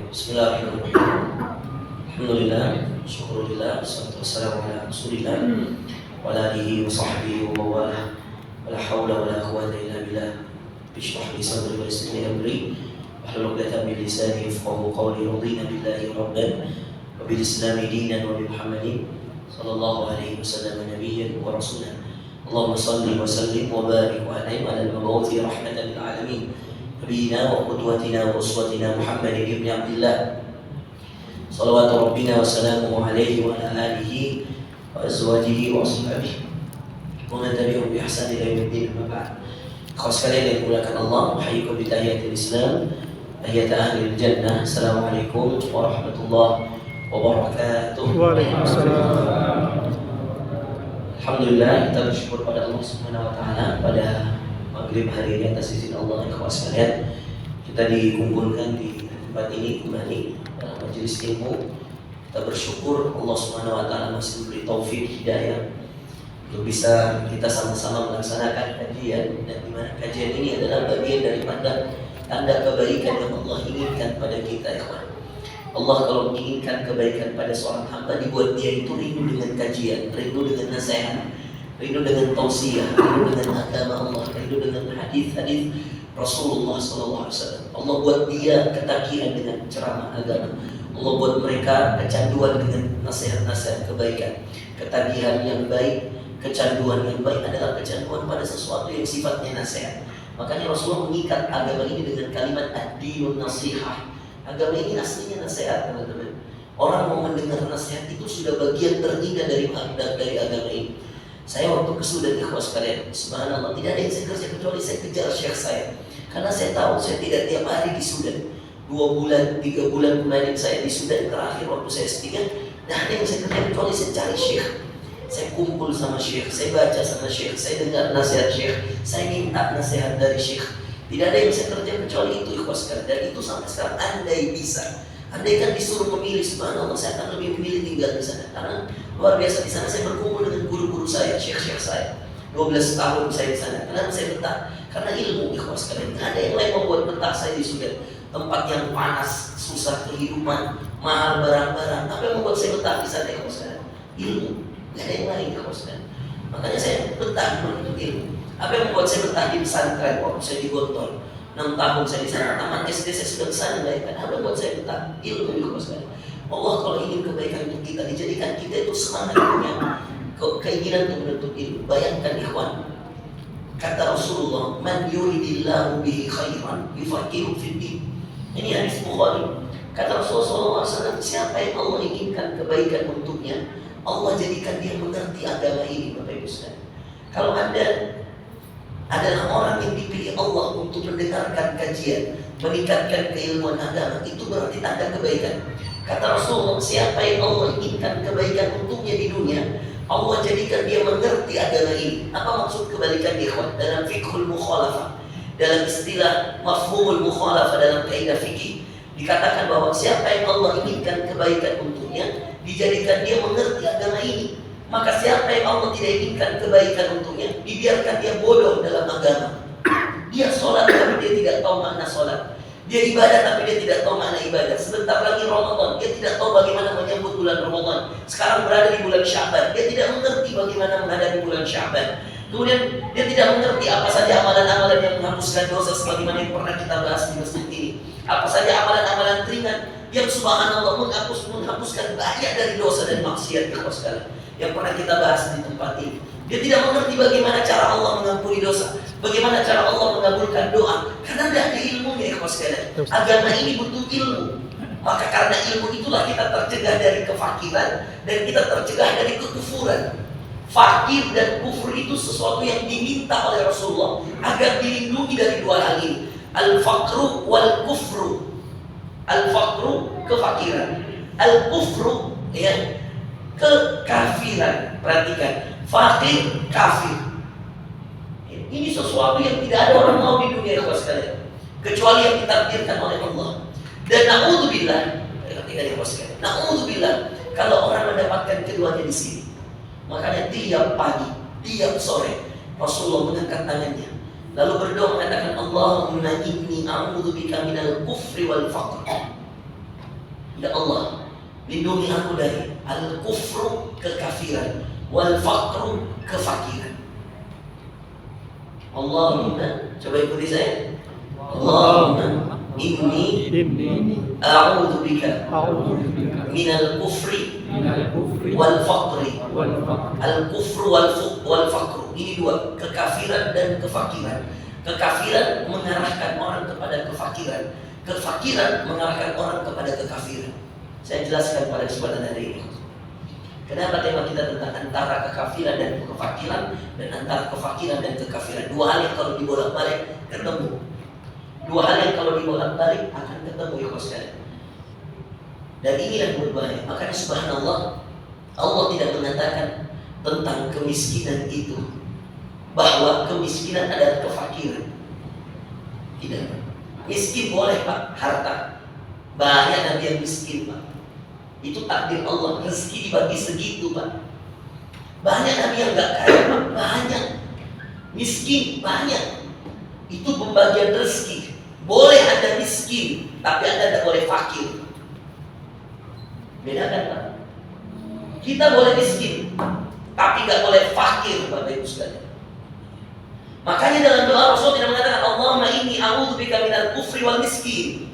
Bismillahirrahmanirrahim. Alhamdulillah, syukurillah, wassalatu wassalamu ala rasulillah wa ala alihi wa sahbihi wa mawalah. Wala hawla wala quwwata illa billah. Bishrah li sadri wa yassir li amri wahlul 'uqdatam min lisani yafqahu qawli. Radina billahi rabban wa bil islami dinan wa bi Muhammadin sallallahu alaihi wasallam nabiyyan wa rasulan. Allahumma salli wa sallim wa barik wa an'im ala al-mabu'uthi rahmatan lil alamin. Nabiyina wa qudwatina wa uswatina Muhammadin ibn Abdillah salawatu rabbina wa salamuhu alaihi wa ala alihi wa azwajihi wa ashabihi wa man tabi'ahum bi ihsan ila yaumiddin. Amma ba'd. Ikhwan sekalian yang dimuliakan Allah, uhayyukum bi tahiyatil Islam, tahiyat ahlil jannah. Assalamualaikum warahmatullahi wabarakatuh. Waalaikumsalam. Alhamdulillah, kita bersyukur pada Allah Subhanahu wa taala pada maghrib hari ini atas izin Allah. Ikhwan sekalian, kita dikumpulkan di tempat ini kembali dalam majelis ilmu. Kita bersyukur Allah Subhanahu wa taala masih memberi taufik hidayah untuk bisa kita sama-sama melaksanakan kajian, dan di mana kajian ini adalah bagian daripada tanda kebaikan yang Allah inginkan pada kita, ikhwan. Allah kalau menginginkan kebaikan pada seorang hamba, dibuat dia itu rindu dengan kajian, rindu dengan nasihat, rindu dengan tausiah, rindu dengan agama Allah, rindu dengan hadis-hadis Rasulullah SAW. Allah buat dia ketagihan dengan ceramah agama. Allah buat mereka kecanduan dengan nasihat-nasihat kebaikan. Ketagihan yang baik, kecanduan yang baik adalah kecanduan pada sesuatu yang sifatnya nasihat. Makanya Rasulullah mengikat agama ini dengan kalimat ad-dinun nasihah. Agama ini aslinya nasihat, teman-teman. Orang mau mendengar nasihat itu sudah bagian terindah dari agama ini. Saya waktu ke Sudan, ikhwas sekalian, subhanallah, tidak ada yang saya kerja kecuali saya kejar syekh saya. Karena saya tahu saya tidak tiap hari di Sudan. 2 bulan, 3 bulan kemarin saya di Sudan, terakhir waktu saya S3, tidak ada yang saya kerja kecuali saya cari syekh. Saya kumpul sama syekh, saya baca sama syekh, saya dengar nasihat syekh, saya minta nasihat dari syekh. Tidak ada yang saya kerja kecuali itu, ikhwas sekalian. Dan itu sampai sekarang andai bisa, andai kan disuruh memilih, subhanallah, saya akan lebih memilih tinggal di sana. Karena luar biasa di sana saya berkumpul dengan guru-guru saya, syekh-syekh saya. 12 tahun saya di sana. Kenapa saya betah? Karena ilmu, ikhwas sekalian. Tidak ada yang lain membuat betah saya di Sudan. Tempat yang panas, susah kehidupan, mahal barang-barang. Apa yang membuat saya betah di sana, ikhwas sekalian? Ilmu. Tidak ada yang lain, ikhwas sekalian. Makanya saya betah menuntut ilmu. Apa yang membuat saya betah di pesantren waktu saya di Gontor? 6 tahun saya di sana. Taman SD saya sudah di sana. Apa yang membuat saya betah? Ilmu, ikhwas sekalian. Allah kalau ingin kebaikan untuk kita, dijadikan kita itu semangat punya keinginan untuk menuntut ilmu. Bayangkan, ikhwan, kata Rasulullah, man yuridillahu bihi khairan yufaqihu fiddin. Ini hadis Bukhari. Kata Rasulullah SAW, siapa yang Allah inginkan kebaikan untuknya, Allah jadikan dia mengerti agama ini, Bapak Ibu sekalian. Kalau Anda adalah orang yang dipilih Allah untuk mendengarkan kajian, meningkatkan keilmuan agama, itu berarti tanda kebaikan. Kata Rasulullah, siapa yang Allah inginkan kebaikan untuknya di dunia, Allah jadikan dia mengerti agama ini. Apa maksud kebalikan, ikhwan? Dalam fiqhul mukhalafah, dalam istilah mafhumul mukhalafah dalam kaidah fikih, dikatakan bahwa siapa yang Allah inginkan kebaikan untuknya, dijadikan dia mengerti agama ini. Maka siapa yang Allah tidak inginkan kebaikan untuknya, dibiarkan dia bodoh dalam agama. Dia sholat tapi dia tidak tahu makna sholat. Dia ibadah tapi dia tidak tahu makna ibadah. Sebentar lagi Ramadan, dia tidak tahu bagaimana menyambut bulan Ramadan. Sekarang berada di bulan Sya'ban, dia tidak mengerti bagaimana menghadapi bulan Sya'ban. Kemudian dia tidak mengerti apa saja amalan-amalan yang menghapuskan dosa sebagaimana yang pernah kita bahas di masjid ini. Apa saja amalan-amalan ringan yang subhanallah menghapuskan banyak dari dosa dan maksiat, ikhwas sekalian, yang pernah kita bahas di tempat ini. Dia tidak mengerti bagaimana cara Allah mengampuni dosa, bagaimana cara Allah mengabulkan doa, karena tidak ada ilmunya, ikhwas sekalian. Agama ini butuh ilmu. Maka karena ilmu itulah kita tercegah dari kefakiran dan kita tercegah dari kekufuran. Fakir dan kufur itu sesuatu yang diminta oleh Rasulullah agar dilindungi dari dua hal ini. Al-faqru wal kufru. Al-faqru, kefakiran. Al-kufru, ya, kekafiran. Perhatikan, fakir, kafir. Ini sesuatu yang tidak ada orang mau di dunia, ikhwas sekalian, kecuali yang ditakdirkan oleh Allah. Dan na'udzubillah, na'udzubillah, kalau orang mendapatkan keduanya di sini. Makanya tiap pagi, tiap sore Rasulullah mengangkat tangannya, lalu berdoa mengatakan, Allahumma inni a'udzubika minal kufri wal faqr. Ya Allah, lindungi aku dari al-kufru, kekafiran, wal faqru, kefakiran. Allahumma, coba ikuti saya. Allahumma inni a'udzu bika minal kufri wal faqri. Al-kufru wal faqru. Ini dua, kekafiran dan kefakiran. Kekafiran mengarahkan orang kepada kefakiran. Kefakiran mengarahkan orang kepada kekafiran. Saya jelaskan pada kesempatan hari ini. Kenapa tema kita tentang antara kekafiran dan kefakiran, dan antara kefakiran dan kekafiran. Dua hal yang kalau dibolak-balik ketemu. Dua hal yang kalau dibolak-balik akan ketemu, ya sekalian. Dan ini yang berbahaya. Makanya subhanallah, Allah tidak mengatakan tentang kemiskinan itu bahwa kemiskinan adalah kefakiran. Tidak. Miskin boleh Pak, harta. Banyak Nabi yang miskin Pak. Itu takdir Allah, rezeki dibagi segitu Pak. Banyak Nabi yang gak kaya Pak, banyak. Miskin, banyak. Itu pembagian rezeki. Boleh Anda miskin, tapi Anda tidak boleh fakir. Bedakan Pak. Kita boleh miskin, tapi gak boleh fakir Bapak Ibu sekalian. Makanya dalam doa Rasul tidak mengatakan Allahumma inni a'udzubika minal kufri wal miskin.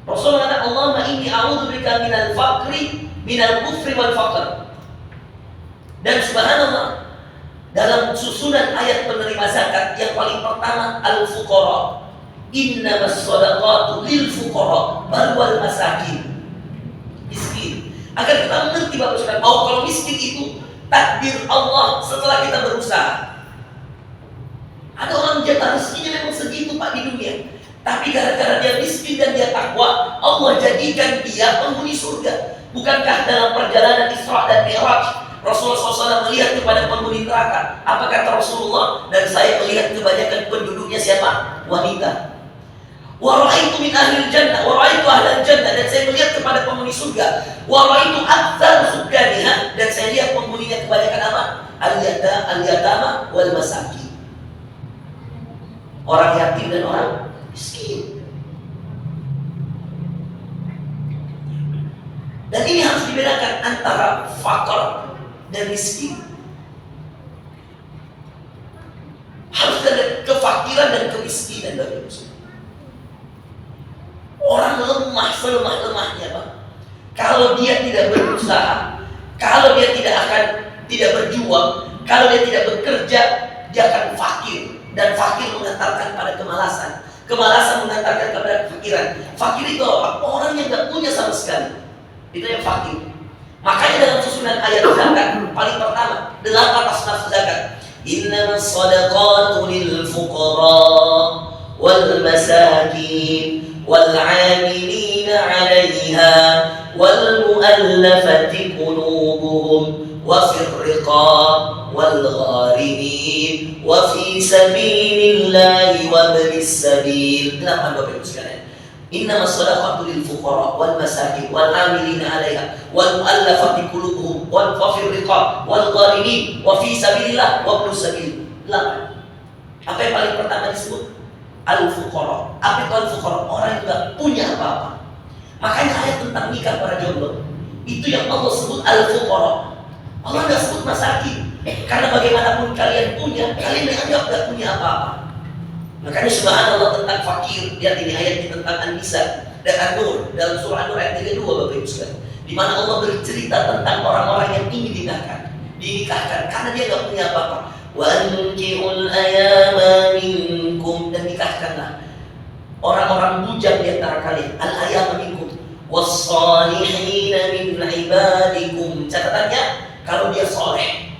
Rasul mengatakan Allahumma inni a'udzubika minal faqri, minal kufri wal faqr. Dan subhanallah, dalam susunan ayat penerima zakat yang paling pertama al-fuqara. Innamas shadaqatu lil fuqara wal masakin. Miskin. Agar kita mengerti Bapak Saudara bahwa kalau miskin itu takdir Allah setelah kita berusaha. Ada orang jatah rezekinya memang segitu Pak di dunia, tapi gara-gara dia miskin dan dia takwa, Allah jadikan dia penghuni surga. Bukankah dalam perjalanan Isra dan Mi'raj Rasulullah SAW melihat kepada penghuni neraka? Apa kata Rasulullah? Dan saya melihat kebanyakan penduduknya siapa? Wanita. Wa ra'aitu min ahlil jannah, wa ra'aitu ahlal jannah, dan saya melihat kepada penghuni surga. Wa ra'aitu aktsar sukkaniha, dan saya lihat penghuninya kebanyakan apa? Al-yatama wal masakin. Orang yatim dan orang miskin. Dan ini harus dibedakan antara fakir dan miskin. Harus ada kefakiran dan kemiskinan dari Muslim. Orang lemah selemah-lemahnya Pak. Kalau dia tidak berusaha, kalau dia tidak berjuang, kalau dia tidak bekerja, dia akan fakir. Dan fakir mengantarkan pada kemalasan. Kemalasan mengantarkan kepada kefakiran. Fakir itu orang yang tidak punya sama sekali. Itu yang fakir. Makanya dalam susunan ayat zakat paling pertama 8 asnaf zakat. Innamas shadaqatu lil fuqara wal masakin wal 'amilina 'alaiha wal mu'allafati qulubuhum wa fir riqab wal gharimin wa fi sabilillahi wa ibnis sabil. 8 Bapak Ibu sekalian. Innamas shadaqatu lil fuqara wal masakin wal 'amilina 'alaiha wal mu'allafati qulubuhum wal fir riqab wal gharimin wa fi sabilillah wa ibnis sabil. 8. Apa yang paling pertama disebut? Al-fuqara. Apa itu al-fuqara? Orang yang tidak punya apa-apa. Makanya ayat tentang nikah para jomblo itu yang Allah sebut al-fuqara. Allah tidak sebut masakin. Karena bagaimanapun kalian punya, kalian dianggap tidak punya apa-apa. Makanya subhanallah tentang fakir. Lihat ini ayatnya tentang An-Nisa dan An-Nur dalam surah An-Nur ayat 32 Bapak Ibu sekalian. Di mana Allah bercerita tentang orang-orang yang ingin dinikahkan karena dia tidak punya apa-apa. Wa ankihul ayama minkum, dan nikahkanlah orang-orang bujang di antara kalian. Al-ayama minkum was-salihina min ibadikum. Catatannya, kalau dia soleh,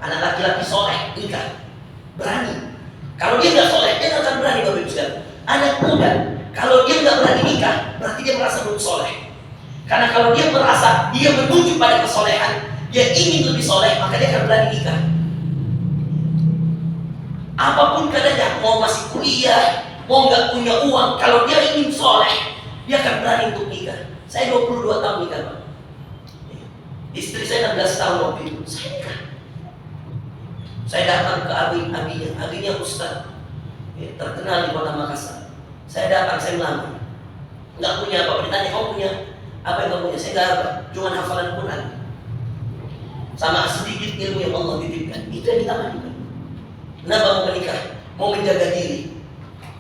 anak laki-laki soleh, nikah, berani. Kalau dia nggak soleh, dia nggak akan berani Bapak Ibu sekalian. Anak muda, kalau dia nggak berani nikah, berarti dia merasa belum soleh. Karena kalau dia merasa dia menuju pada kesolehan, dia ingin lebih soleh, maka dia akan berani nikah. Apapun keadaannya, mau masih kuliah, mau nggak punya uang, kalau dia ingin soleh, dia akan berani untuk nikah. Saya 22 tahun nikah Pak. Istri saya 16 tahun waktu itu, saya nikah. Saya datang ke abinya Ustaz, terkenal di kota Makassar. Saya datang, saya melamar. nggak punya apa. Ditanya, kamu punya apa yang kamu punya? Saya nggak apa, cuma hafalan Quran sama sedikit ilmu yang Allah titipkan. Itu yang kita lakukan. Kenapa mau menikah? Mau menjaga diri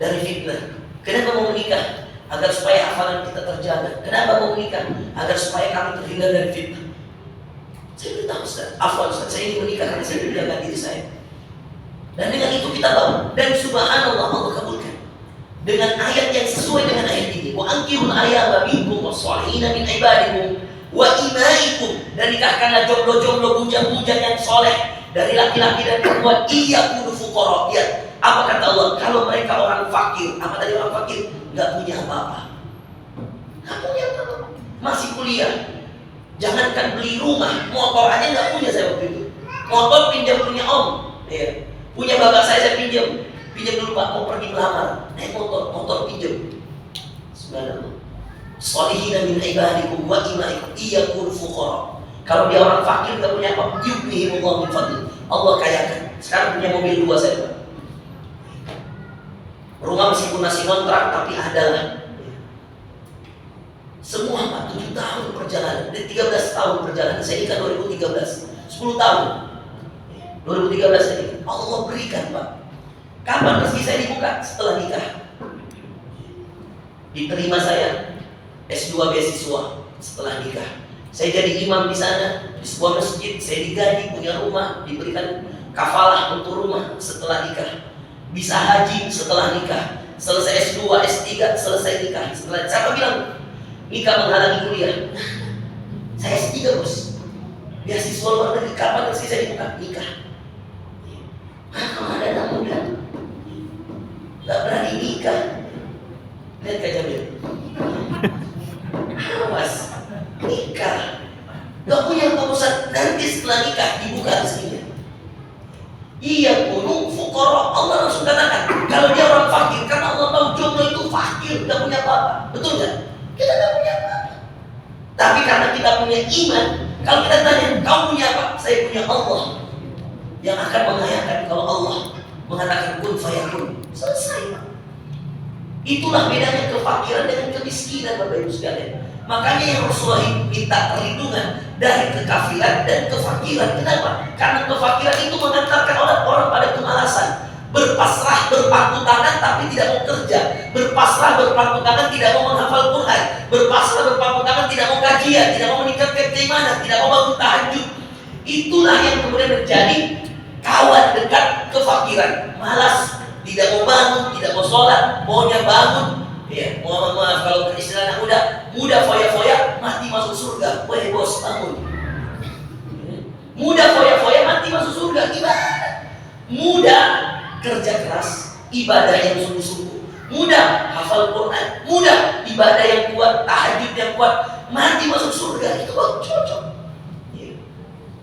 dari fitnah. Kenapa mau menikah? Agar supaya hafalan kita terjaga. Kenapa mau menikah? Agar supaya kami terhindar dari fitnah. Saya beritahu Ustaz, afwan Ustaz, saya ingin menikah karena saya menjaga diri saya. Dan dengan itu kita tahu, dan subhanallah Allah kabulkan dengan ayat yang sesuai dengan ayat ini. Wa ankirul ayyama minkum was-salihina min ibadikum wa imaikum, dan nikahkanlah jomblo-jomblo bujang-bujang yang soleh dari laki-laki dan perempuan. Iyakunu fuqara. Ya, apa kata Allah? Kalau mereka orang fakir, apa tadi orang fakir? Nggak punya apa-apa. Nggak punya apa-apa. Masih kuliah. Jangankan beli rumah, motor aja nggak punya saya waktu itu. Motor pinjam punya om, ya. Punya bapak saya pinjam dulu Pak, mau pergi melamar, naik motor pinjam. Subhanallah. Salihina min ibadikum wa imaikum iyakun fuqara. Kalau dia orang fakir nggak punya apa, yughnihimullah min fadli. Allah kayakan. Sekarang punya mobil 2 saya Pak. Rumah meskipun masih kontrak tapi adalah. Semua Pak, 7 tahun perjalanan, 13 tahun perjalanan. Saya nikah 2013, 10 tahun. 2013 saya nikah. Allah berikan Pak. Kapan rezeki saya dibuka? Setelah nikah. Diterima saya S2 beasiswa setelah nikah. Saya jadi imam di sana, di sebuah masjid. Saya digaji, punya rumah, diberikan kafalah untuk rumah setelah nikah. Bisa haji setelah nikah. Selesai S2, S3, selesai nikah. Setelah siapa bilang nikah menghalangi kuliah? Saya S3 bos, beasiswa luar negeri. Kapan rezeki saya dibuka? Nikah. Kalau ada anak muda nggak berani nikah, lihat Kak Jamil, awas nikah, nggak punya keputusan, nanti setelah nikah dibuka rezekinya. Iya kunung fuqara. Allah langsung katakan kalau dia orang fakir, karena Allah tahu jomblo itu fakir, nggak punya apa-apa, betul nggak? Kita nggak punya apa-apa. Tapi karena kita punya iman, kalau kita tanya, kamu punya apa? Saya punya Allah yang akan mengayakan. Kalau Allah mengatakan kun fayakun, selesai. Itulah bedanya kefakiran dengan kemiskinan, Bapak Ibu sekalian. Makanya yang Rasulullah minta perlindungan dari kekafiran dan kefakiran. Kenapa? Karena kefakiran itu mengantarkan orang pada kemalasan. Berpasrah, berpangku tangan tapi tidak mau kerja. Berpasrah, berpangku tangan tidak mau menghafal Quran. Berpasrah, berpangku tangan tidak mau kajian, tidak mau meningkatkan keimanan, tidak mau bangun tahajud. Itulah yang kemudian menjadi kawan dekat kefakiran. Malas, tidak mau bangun, tidak mau sholat, maunya bangun. Ya, maaf kalau istilah anak muda foya-foya mati masuk surga. Woi bos, bangun. Muda foya-foya mati masuk surga. Gimana? Muda kerja keras, ibadah yang sungguh-sungguh, mudah hafal Quran, mudah ibadah yang kuat, tahajud yang kuat, mati masuk surga. Itu cocok.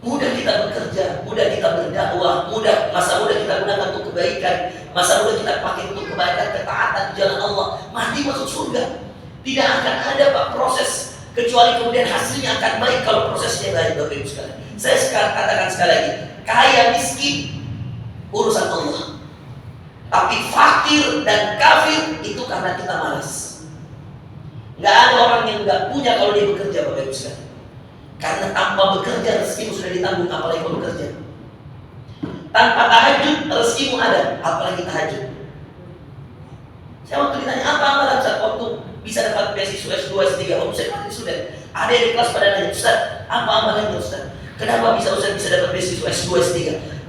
Mudah kita bekerja, mudah kita berdakwah, mudah masa muda kita gunakan untuk kebaikan, masa muda kita pakai untuk kebaikan, ketaatan di jalan Allah, mati masuk surga. Tidak akan ada Pak proses kecuali kemudian hasilnya akan baik kalau prosesnya baik, Bapak Ibu sekalian. Saya sekarang katakan sekali lagi, kaya miskin urusan Allah. Tapi fakir dan kafir itu karena kita malas. Nggak ada orang yang nggak punya kalau dia bekerja, Bapak Ibu sekalian. Karena tanpa bekerja rezekimu sudah ditanggung, apalagi kalau bekerja. Tanpa tahajud rezekimu ada, apalagi tahajud. Saya waktu ditanya apa amalan saat waktu bisa dapat beasiswa S2, S3, waktu saya masih student. Ada yang di kelas pada nanya, Ustaz, apa amalannya Ustaz? Kenapa Ustaz bisa dapat beasiswa S2, S3?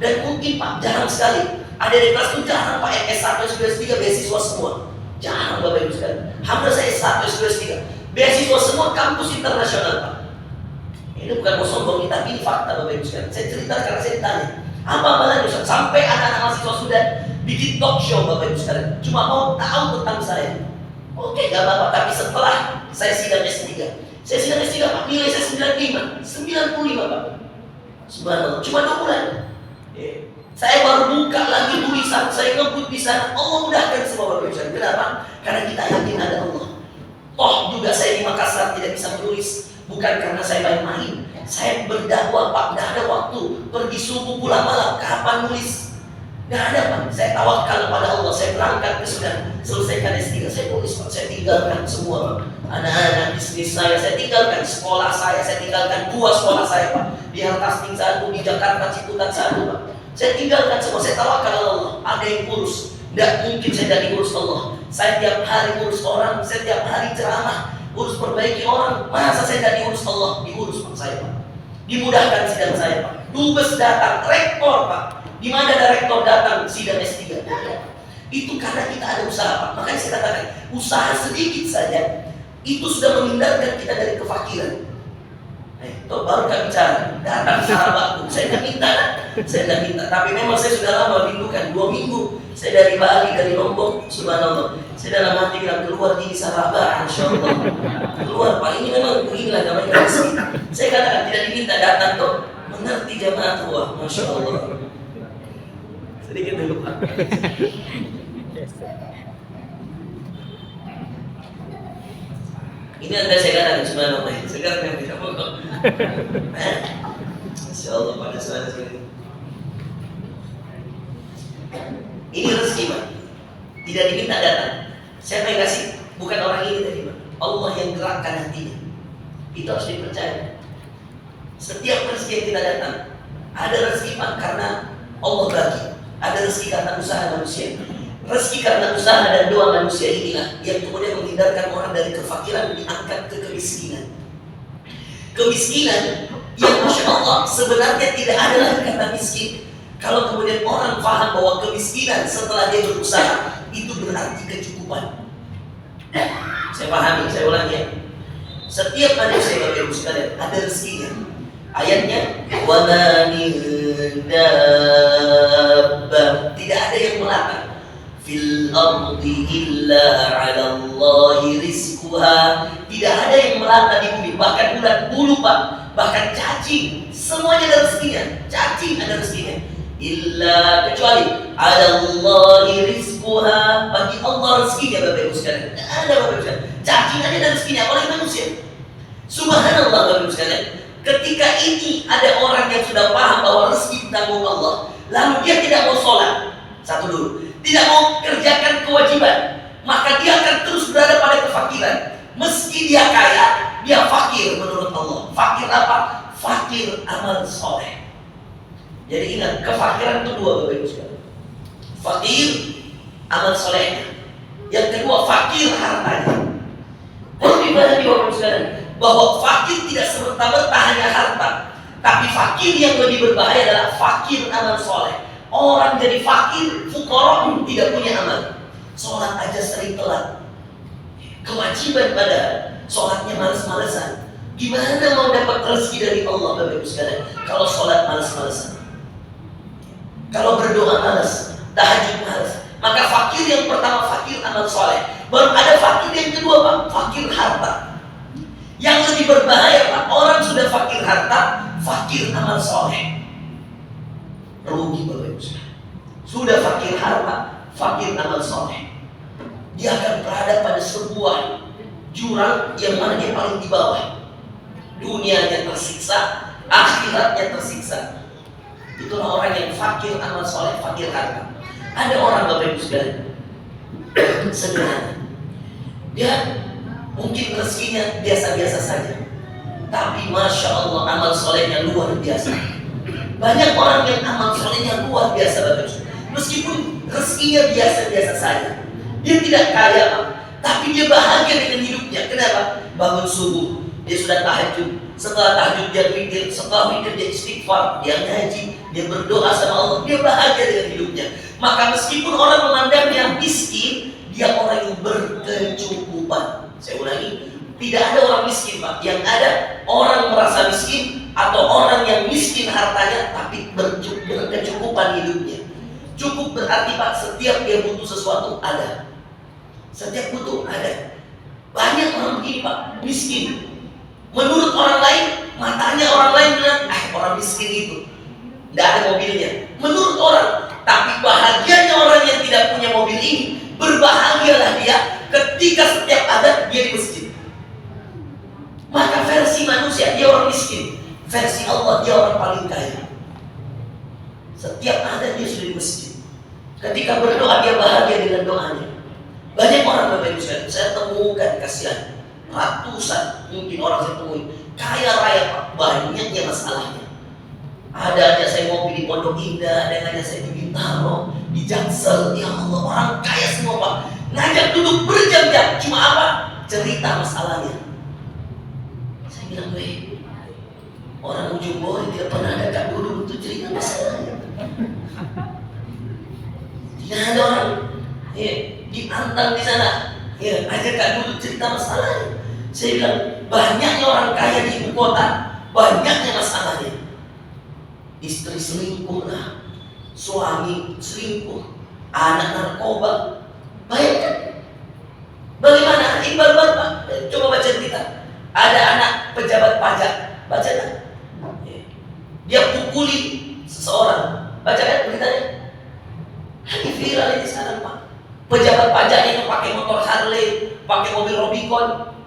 Dan mungkin Pak jarang sekali. Ada di kelas itu jarang Pak yang S1, S2, S3 beasiswa semua. Jarang Bapak Ibu sekalian. Hampir saya S1, S2, S3 beasiswa semua kampus internasional Pak. Ini bukan mau sombong, tapi ini fakta Bapak Ibu sekalian. Saya cerita karena saya ditanya, apa amalannya Ustaz? Sampai anak-anak mahasiswa sudah bikin talk show Bapak Ibu sekalian. Cuma mau tahu tentang saya. Oke, gak apa-apa. Tapi setelah saya sidang S3, saya sidang S3 Pak, nilai saya 95 Pak. Subhanallah, cuma 2 bulan. Saya baru buka lagi tulisan, saya ngebut di sana. Allah mudahkan semua Bapak Ibu sekalian. Kenapa? Karena kita yakin ada Allah. Toh juga saya di Makassar tidak bisa menulis. Bukan karena saya main-main, saya berdakwah Pak, tidak ada waktu, pergi subuh pulang malam, kapan nulis? Nggak ada Pak, saya tawakal pada Allah, saya berangkat ke Sudan, selesaikan S3, saya tulis Pak, saya tinggalkan semua anak-anak bisnis saya tinggalkan sekolah saya tinggalkan 2 sekolah saya Pak, di Hartasting 1, di Jakarta Ciputat 1 Pak, saya tinggalkan semua, saya tawakal Allah, ada yang urus, nggak mungkin saya tidak diurus Allah, saya tiap hari urus orang, saya tiap hari ceramah, urus perbaiki orang, masa saya tidak diurus Allah, diurus Pak saya Pak, dimudahkan sidang saya Pak, dubes datang, rektor Pak. Di mana ada rektor datang sidang S3? Itu karena kita ada usaha Pak. Makanya saya katakan usaha sedikit saja itu sudah menghindarkan kita dari kefakiran. Toh baru kami bicara datang sahabatku. Saya tidak minta. Tapi memang saya sudah lama rindukan 2 minggu. Saya dari Bali, dari Lombok, subhanallah. Saya dalam hati bilang keluar di Saraba, insyaallah. Keluar Pak, ini memang beginilah namanya rezeki. Saya katakan tidak diminta datang toh. Mengerti jamaah tua, masya Allah. Sedikit dulu Pak. Ini anda saya katakan subhanallah, sekarang yang tidak mau. Masya Allah pada suara sekali. Ini rezeki Pak, tidak diminta datang. Siapa yang kasih? Bukan orang ini tadi Pak, Allah yang gerakkan hatinya. Itu harus dipercaya. Setiap rezeki yang kita datang, ada rezeki Pak karena Allah bagi. Ada rezeki karena usaha manusia. Rezeki karena usaha dan doa manusia inilah yang kemudian menghindarkan orang dari kefakiran diangkat ke kemiskinan. Kemiskinan yang Masya Allah sebenarnya tidak ada lagi kata miskin. Kalau kemudian orang paham bahwa kemiskinan setelah dia berusaha itu berarti kecukupan. Saya pahami, saya ulangi ya. Setiap manusia Bapak Ibu sekalian ada rezekinya. Ayatnya wala min dabbah, tidak ada yang melata fil ardi illa 'ala Allahi rizquha, tidak ada yang melata di bumi, bahkan ulat bulu Pak, bahkan cacing, semuanya ada rezekinya. Cacing ada rezekinya, illa kecuali 'ala Allahi rizquha, bagi Allah rezekinya Bapak Ibu sekalian. Tidak ada Bapak Ibu sekalian, cacing ada rezekinya, apalagi manusia. Subhanallah Bapak Ibu sekalian. Ketika ini ada orang yang sudah paham bahwa rezeki ditanggung Allah, lalu dia tidak mau sholat, satu dulu, tidak mau kerjakan kewajiban, maka dia akan terus berada pada kefakiran. Meski dia kaya, dia fakir menurut Allah. Fakir apa? Fakir amal soleh. Jadi ingat, kefakiran itu 2 Bapak Ibu sekalian. Fakir amal solehnya. Yang kedua fakir hartanya. Perlu dipahami Bapak Ibu sekalian, bahwa fakir tidak serta-merta hanya harta, tapi fakir yang lebih berbahaya adalah fakir amal soleh. Orang jadi fakir, fuqara, tidak punya amal. Sholat aja sering telat. Kewajiban pada sholatnya males-malesan. Gimana mau dapat rezeki dari Allah Bapak Ibu sekalian kalau sholat males-malesan? Kalau berdoa males, tahajud males. Maka fakir yang pertama fakir amal soleh. Baru ada fakir yang kedua Pak, fakir harta. Yang lebih berbahaya Pak, orang sudah fakir harta, fakir amal soleh. Rugi Bapak Ibu. Sudah fakir harta, fakir amal soleh. Dia akan berada pada sebuah jurang yang mana dia paling di bawah. Dunianya tersiksa, akhiratnya tersiksa. Itulah orang yang fakir amal soleh, fakir harta. Ada orang Bapak Ibu sekalian sederhana. Dia mungkin rezekinya biasa-biasa saja, tapi Masya Allah amal solehnya luar biasa. Banyak orang yang amal solehnya luar biasa Bapak Ibu. Meskipun rezekinya biasa-biasa saja, dia tidak kaya Pak, tapi dia bahagia dengan hidupnya. Kenapa? Bangun subuh, dia sudah tahajud. Setelah tahajud dia witir, setelah witir dia istighfar, dia ngaji, dia berdoa sama Allah, dia bahagia dengan hidupnya. Maka meskipun orang memandangnya miskin, dia orang yang berkecukupan. Saya ulangi, tidak ada orang miskin Pak. Yang ada orang merasa miskin atau orang yang miskin hartanya tapi berkecukupan hidupnya. Cukup berarti Pak, setiap dia butuh sesuatu ada. Setiap butuh ada. Banyak orang begini Pak, miskin. Menurut orang lain, matanya orang lain bilang, orang miskin itu tidak ada mobilnya. Menurut orang, tapi bahagianya orang yang tidak punya mobil ini, berbahagialah dia ketika setiap ada dia di masjid. Maka versi manusia dia orang miskin, versi Allah dia orang paling kaya. Setiap ada dia sudah di masjid. Ketika berdoa dia bahagia dengan doanya. Banyak orang Bapak Ibu sekalian, saya temukan kasihan ratusan mungkin orang saya temui kaya raya Pak, banyaknya masalahnya. Ada aja saya ngopi di Pondok Indah, ada aja saya di Bintaro, di Jaksel. Ya Allah, orang kaya semua Pak. Ngajak duduk berjam-jam, cuma apa? Cerita masalahnya. Saya bilang, orang ujung bawah tidak pernah ada duduk untuk cerita masalahnya. Tidak ada orang ditantang di sana, ajak Kak duduk cerita masalahnya. Saya bilang, banyaknya orang kaya di ibu kota, banyaknya masalahnya. Istri selingkuh lah, suami selingkuh, anak narkoba. Bayangkan, bagaimana Iqbal Pak? Coba baca cerita. Ada anak pejabat pajak, baca kan? Dia pukuli seseorang, baca kan beritanya? Lagi viral ini sekarang Pak. Pejabat pajak itu pakai motor Harley, pakai mobil Rubicon.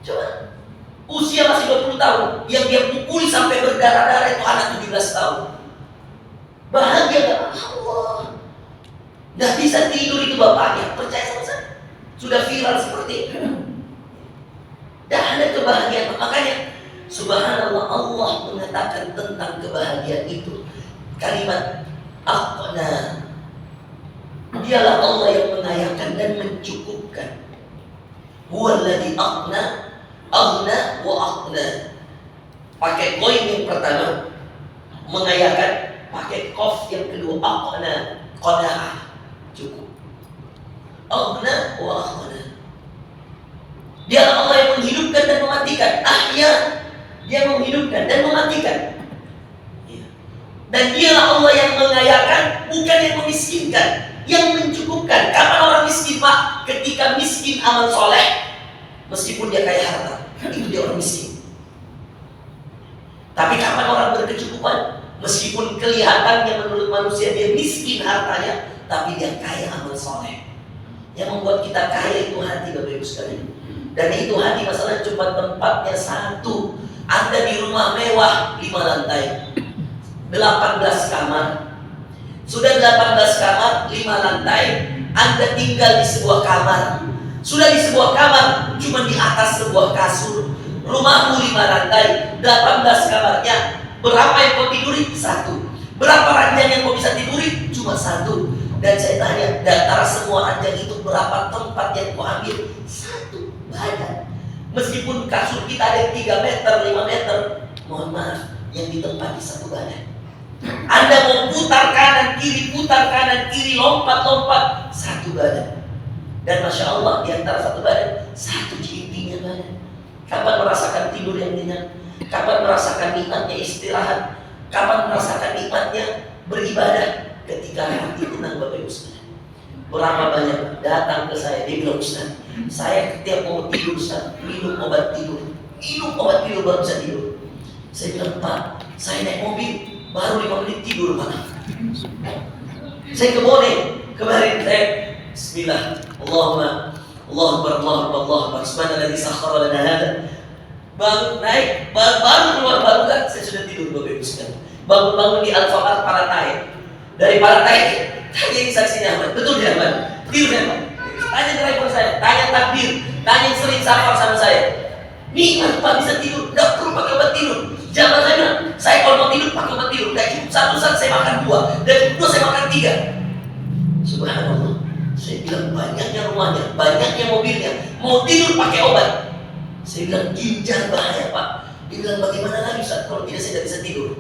Coba, usia masih 20 tahun, yang dia pukuli sampai berdarah-darah itu anak 17 tahun. Bahagia gak? Allah, gak bisa tidur itu bapaknya, percaya sama saya. Sudah viral seperti itu. Gak ada kebahagiaan. Makanya subhanallah, Allah mengatakan tentang kebahagiaan itu kalimat aqna. Dialah Allah yang mengayakan dan mencukupkan. Huwallazi aghna wa aqna. Pakai koin yang pertama mengayakan, pakai qaf yang kedua aqna, qanaah, cukup. Aghna wa aqna. Dialah Allah yang menghidupkan dan mematikan. Ahya, dia menghidupkan dan mematikan. Dan dialah Allah yang mengayakan, bukan yang memiskinkan, yang mencukupkan. Kapan orang miskin Pak? Ketika miskin amal soleh, meskipun dia kaya harta, itu dia orang miskin. Tapi kapan orang berkecukupan? Meskipun kelihatannya menurut manusia dia miskin hartanya, tapi dia kaya amal soleh. Yang membuat kita kaya itu hati Bapak Ibu sekalian. Dan itu hati masalah cuma tempatnya satu. Anda di rumah mewah 5 lantai, 18 kamar. Sudah 18 kamar, 5 lantai, Anda tinggal di sebuah kamar. Sudah di sebuah kamar, cuma di atas sebuah kasur. Rumahmu 5 lantai, 18 kamarnya. Berapa yang kau tiduri? 1. Berapa ranjang yang kau bisa tiduri? Cuma 1. Dan saya tanya, di antara semua ranjang itu berapa tempat yang kau ambil? 1 badan. Meskipun kasur kita ada 3 meter, 5 meter, mohon maaf, yang ditempati 1 badan. Anda mau putar kanan kiri, lompat 1 badan. Dan Masya Allah, di antara 1 badan, 1 jilidnya badan. Kapan merasakan tidur yang nyenyak? Kapan merasakan nikmatnya istirahat? Kapan merasakan nikmatnya beribadah? Ketika hati tenang Bapak Ibu sekalian. Berapa banyak datang ke saya, dia bilang, Ustaz, saya setiap mau tidur Ustaz, minum obat tidur baru bisa tidur. Saya bilang, Pak, saya naik mobil baru 5 menit tidur Pak. Saya ke Bone kemarin, Bismillah, Allahumma Allahu Akbar, subhanalladzi sakhkhara lana hada. Baru naik, baru keluar baru kan saya sudah tidur Bapak Ibu sekalian. Bangun di Al-Faqar Paratae. Dari Paratae, tanya saksinya Ahmad, betul dia Ahmad? Tidur ya Ahmad? Tanya driver saya, tanya takbir, tanya yang sering safar sama saya. Nikmat Pak bisa tidur, nggak perlu pakai obat tidur. Jangan saya bilang, saya kalau mau tidur pakai obat tidur, nggak cukup 1 saat saya makan 2, dan cukup 2 saya makan 3. Subhanallah, saya bilang banyaknya rumahnya, banyaknya mobilnya, mau tidur pakai obat. Saya bilang ginjal bahaya Pak. Dia bilang bagaimana lagi Ustaz kalau tidak saya tidak bisa tidur.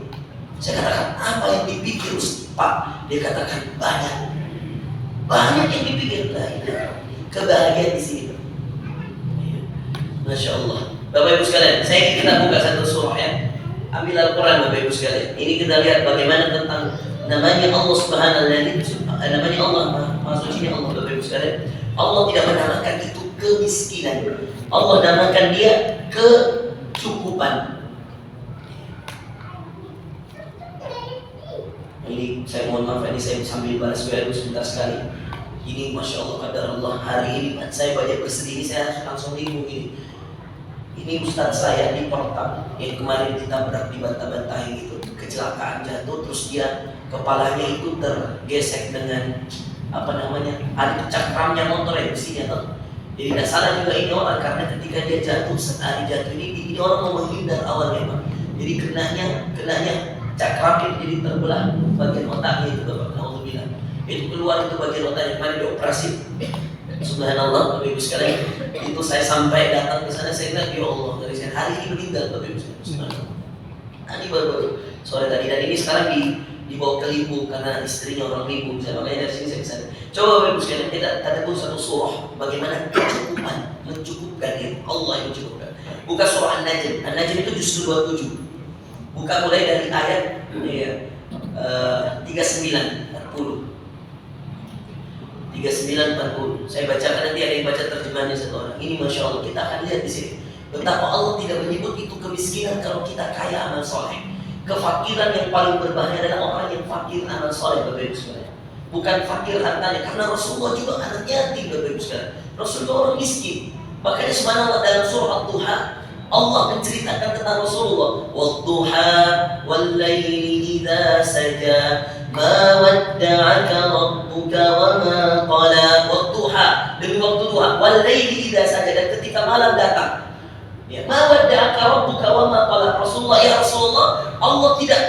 Saya katakan apa yang dipikir Pak? Dia katakan banyak yang dipikir. Kebahagiaan di sini. Masya Allah. Bapak Ibu sekalian, saya ingin kita buka satu surah ya. Ambil Al-Quran Bapak Ibu sekalian. Ini kita lihat bagaimana tentang namanya Allah Subhanahu wa Ta'ala. Namanya Allah, Maha Suci Allah Bapak Ibu sekalian. Allah tidak menamakan itu kemiskinan. Allah namakan dia kecukupan. Ini saya mohon maaf, ini saya sambil balas WA sebentar sekali. Ini Masya Allah, qadar Allah, hari ini saya banyak bersedih, saya langsung bingung ini. Ini ustadz saya di Pertap yang kemarin ditabrak di bantah-bantahin itu, kecelakaan jatuh, terus dia kepalanya itu tergesek dengan ada cakramnya motor ya besinya tuh. Jadi tidak salah juga ini orang, karena ketika dia jatuh, sekali jatuh ini orang mau menghindar awalnya Pak. Jadi kenanya cakram jadi terbelah bagian otaknya itu Bapak. Alhamdulillah. Itu keluar itu bagian otaknya, kemarin dioperasi. Subhanallah, Bapak Ibu sekalian. Itu saya sampai datang ke sana, saya bilang, ya Allah, dari saya hari ini meninggal Bapak Ibu sekalian. Ini baru sore tadi, dan ini sekarang dibawa ke Limbu karena istrinya orang Limbu. Saya makanya dari sini saya kesana. Coba Bapak Ibu sekalian, kita tadabbur satu surah bagaimana kecukupan, mencukupkan ini Allah yang mencukupkan. Buka surah An-Najm. An-Najm itu justru 27. Buka mulai dari ayat 39 40. 39-40. Saya bacakan, nanti ada yang baca terjemahannya satu orang. Ini Masya Allah, kita akan lihat di sini betapa Allah tidak menyebut itu kemiskinan kalau kita kaya amal soleh. Kefakiran yang paling berbahaya adalah orang yang fakir amal soleh, Bapak Ibu sekalian. Bukan fakir hartanya, karena Rasulullah juga anak yatim, Bapak Ibu sekalian. Rasulullah orang miskin. Makanya subhanallah dalam surah Ad-Duha Allah menceritakan tentang Rasulullah. Wad-duha wal-laili idza saja ma wadda'aka rabbuka wa ma qala. Wad-duha, demi waktu duha, wal-laili idza saja, dan ketika malam datang. Ya, ma wadda'aka rabbuka wa ma qala. Rasulullah, ya Rasulullah, Allah tidak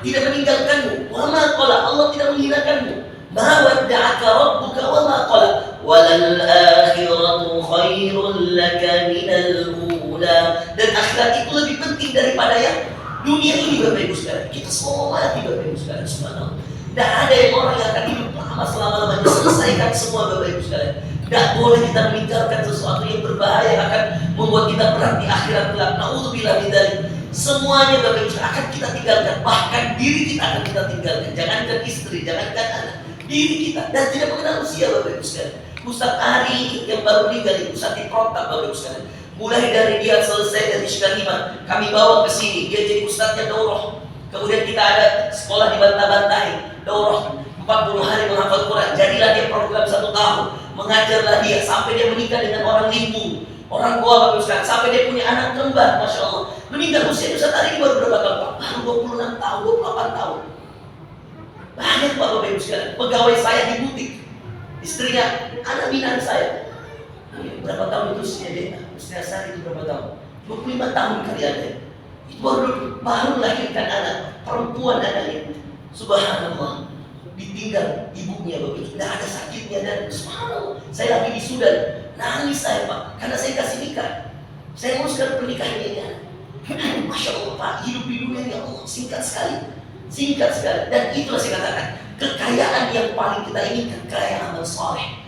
tidak meninggalkanmu. Wa ma qala, Allah tidak menghinakanmu. Ma wadda'aka rabbuka wa ma qala. Walal akhiratu khairul laka minal ula. Dan akhirat itu lebih penting daripada yang dunia ini Bapak Ibu sekalian. Kita semua mati Bapak Ibu sekalian. Subhanallah. Tidak ada yang orang yang akan hidup lama selama-lamanya. Selesaikan semua Bapak Ibu sekalian. Tidak boleh kita meninggalkan sesuatu yang berbahaya yang akan membuat kita berat di akhirat kelak. Na'udzubillah min dzalik. Semuanya Bapak Ibu akan kita tinggalkan. Bahkan diri kita akan kita tinggalkan. Jangankan istri, jangankan anak, diri kita. Dan tidak mengenal usia Bapak Ibu sekalian. Ustaz Ari yang baru meninggal, Ustaz di Protap Bapak Ibu sekalian. Mulai dari dia selesai dari Syekh kami bawa ke sini, dia jadi ustaznya daurah. Kemudian kita ada sekolah di Bantah-Bantahin, daurah 40 hari menghafal Quran. Jadilah dia program 1 tahun, mengajarlah dia sampai dia menikah dengan orang Limbu, orang Goa Bapak Ibu sekalian, sampai dia punya anak kembar, Masya Allah. Meninggal usia Ustaz Ari baru berapa tahun Pak? Baru 26 tahun, 28 tahun. Banyak Bapak Ibu sekalian. Pegawai saya di butik, istrinya anak binaan saya. Berapa tahun itu usia dia? Usia saya itu berapa tahun? 25 tahun kali ada. Itu baru melahirkan anak perempuan anaknya. Subhanallah. Ditinggal ibunya begitu. Tidak ada sakitnya dan subhanallah. Saya lagi di Sudan, nangis saya Pak, karena saya kasih nikah. Saya nguruskan pernikahan ini. Masya Allah Pak, hidup di dunia ya Allah singkat sekali. Singkat sekali. Dan itulah saya katakan, kekayaan yang paling kita inginkan, kekayaan amal soleh.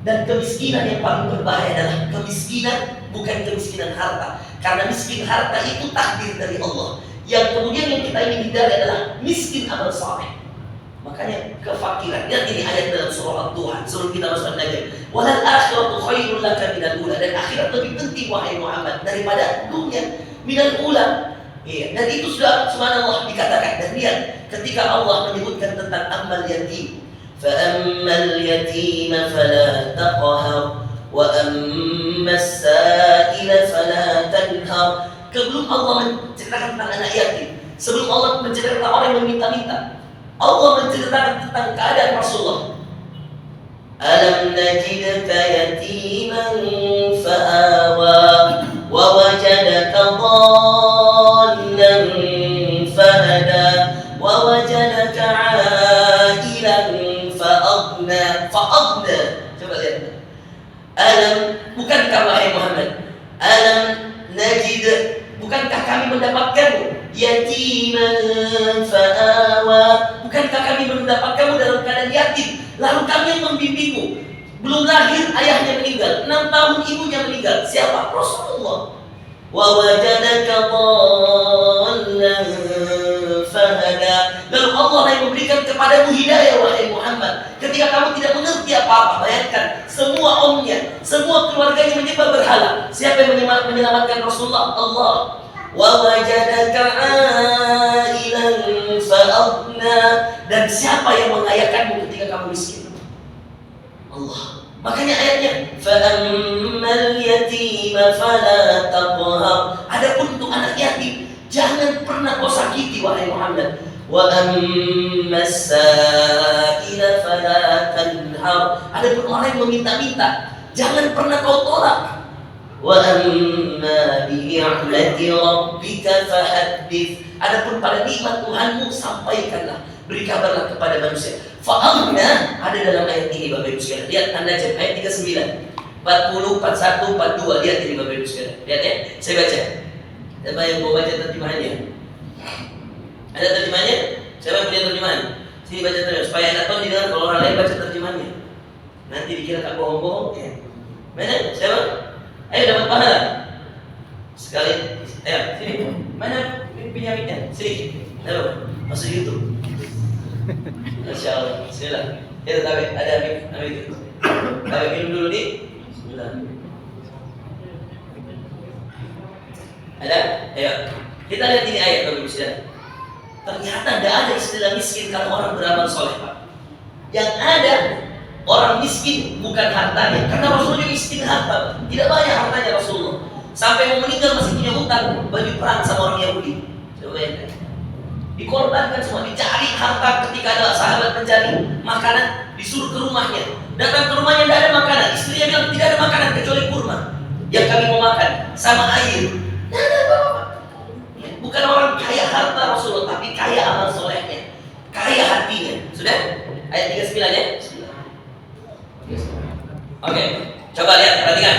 Dan kemiskinan yang paling berbahaya adalah kemiskinan, bukan kemiskinan harta. Karena miskin harta itu takdir dari Allah. Yang kemudian yang kita ingin hindari adalah miskin amal soleh. Makanya kefakiran. Lihat ini ayat dalam surah Al-Duha sebelum kita masuk An-Najm. Walal akhiratu khairul laka minal ula. Dan akhirat lebih penting wahai Muhammad daripada dunia. Minal ula. Iya, dan itu sudah subhanallah dikatakan. Dan lihat ketika Allah menyebutkan tentang amal yatim, فَأَمَّا الْيَتِيمَ فَلَا تَقْهَرْ وَأَمَّا السَّائِلَ فَلَا تَنْهَرْ. Sebelum Allah menceritakan tentang anak yatim, sebelum Allah menceritakan tentang orang yang meminta-minta, Allah menceritakan tentang keadaan Rasulullah. Alam najidka yatiman fa'awa wa wajadaka dhallan fahada wa wajadaka 'ailan fa'agna. Coba lihat. Alam, bukankah wahai Muhammad, alam najid, bukankah kami mendapatkanmu yatiman fa'awa, bukankah kami mendapatkanmu dalam keadaan yatim lalu kami yang membimbingmu? Belum lahir ayahnya meninggal, 6 tahun ibunya meninggal. Siapa? Rasulullah. Wa wajadaka dhallan fahada. Lalu Allah yang memberikan kepadamu hidayah wahai Muhammad. Ketika kamu tidak mengerti apa-apa, bayangkan semua omnya, semua keluarganya menyembah berhala. Siapa yang menyelamatkan Rasulullah? Allah. Wa wajadaka 'ailan fa'aghna. Dan siapa yang mengayakanmu ketika kamu miskin? Allah. Makanya ayatnya fa'ammal yatim fala taqhar. Adapun untuk anak yatim, jangan pernah kau sakiti wahai Muhammad. Wa ammas sa'ila fala tanhar. Adapun orang yang meminta-minta, jangan pernah kau tolak. Wa amma bi ni'mati rabbika fahaddits. Adapun pada nikmat Tuhanmu sampaikanlah, beri kabarlah kepada manusia. Fa'amna ada dalam ayat ini Bapak Ibu sekalian. Lihat An-Najm ayat 39, 40, 41, 42. Lihat ini Bapak Ibu sekalian. Lihat ya, saya baca. Siapa yang mau baca terjemahannya? Ada terjemahannya? Siapa yang punya terjemahan? Sini baca terjemahan supaya Anda tahu didengar kalau orang lain baca terjemahannya. Nanti dikira tak bohong-bohong ya. Mana? Siapa? Ayo dapat pahala. Sekali. Ayo, sini. Mana penyamiknya? Sini. Ayo, masuk YouTube. Masya Allah. Bismillah. Ya, tapi ada ambil itu. Tapi minum dulu nih. Bismillah. Ada? Ayo. Kita lihat ini ayat Bapak Ibu sekalian. Ternyata tidak ada istilah miskin kalau orang beramal soleh, Pak. Yang ada orang miskin bukan hartanya, karena Rasulullah miskin harta, tidak banyak hartanya Rasulullah. Sampai mau meninggal masih punya hutang baju perang sama orang Yahudi. Coba bayangkan. Dikorbankan semua, dicari harta ketika ada sahabat mencari makanan, disuruh ke rumahnya. Datang ke rumahnya tidak ada makanan, istrinya bilang tidak ada makanan kecuali kurma yang kami mau makan sama air. Tidak ada apa-apa. Bukan orang kaya harta Rasulullah, tapi kaya amal solehnya, kaya hatinya. Sudah? Ayat 39 ya? Oke, coba lihat, perhatikan.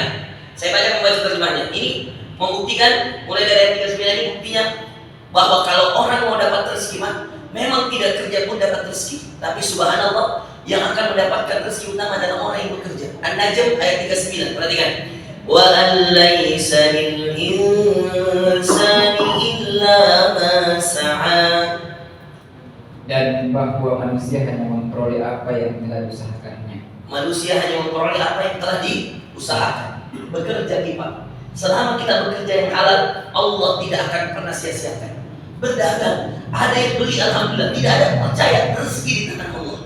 Saya banyak membaca terjemahnya. Ini membuktikan, mulai dari ayat 39 ini buktinya bahwa kalau orang mau dapat rezeki, memang tidak kerja pun dapat rezeki. Tapi subhanallah, yang akan mendapatkan rezeki utama adalah orang yang bekerja. An-Najm ayat 39, perhatikan. Wa an laysa lil insani illa ma sa'a. Dan bahwa manusia hanya memperoleh apa yang telah diusahakannya. Manusia hanya memperoleh apa yang telah diusahakan. Bekerja Pak. Selama kita bekerja yang halal, Allah tidak akan pernah sia-siakan. Berdagang, ada yang beli alhamdulillah, tidak ada percaya rezeki di tangan Allah.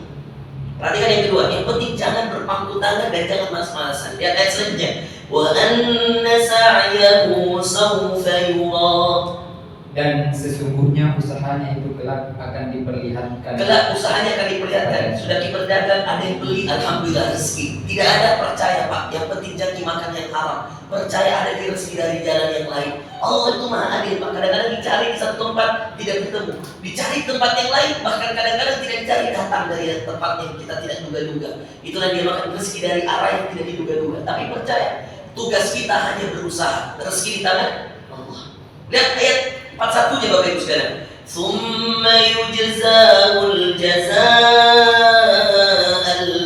Perhatikan yang kedua, yang penting jangan berpangku tangan dan jangan malas-malasan. Lihat ayat selanjutnya. Wa anna sa'yahu sawfa yura. Dan sesungguhnya usahanya itu kelak akan diperlihatkan. Kelak usahanya akan diperlihatkan. Sudah berdagang, ada yang beli, alhamdulillah rezeki. Tidak ada percaya Pak. Yang penting jangan makan yang haram. Percaya ada di rezeki dari jalan yang lain. Allah itu maha adil Pak. Kadang-kadang dicari di satu tempat tidak ketemu. Dicari tempat yang lain, bahkan kadang-kadang tidak dicari, datang dari tempat yang kita tidak duga-duga. Itulah dia makan rezeki dari arah yang tidak diduga-duga. Tapi percaya, tugas kita hanya berusaha. Rezeki di tangan Allah. Lihat ayat 41-nya Bapak Ibu sekalian. Tsumma yujzahul jazaa'al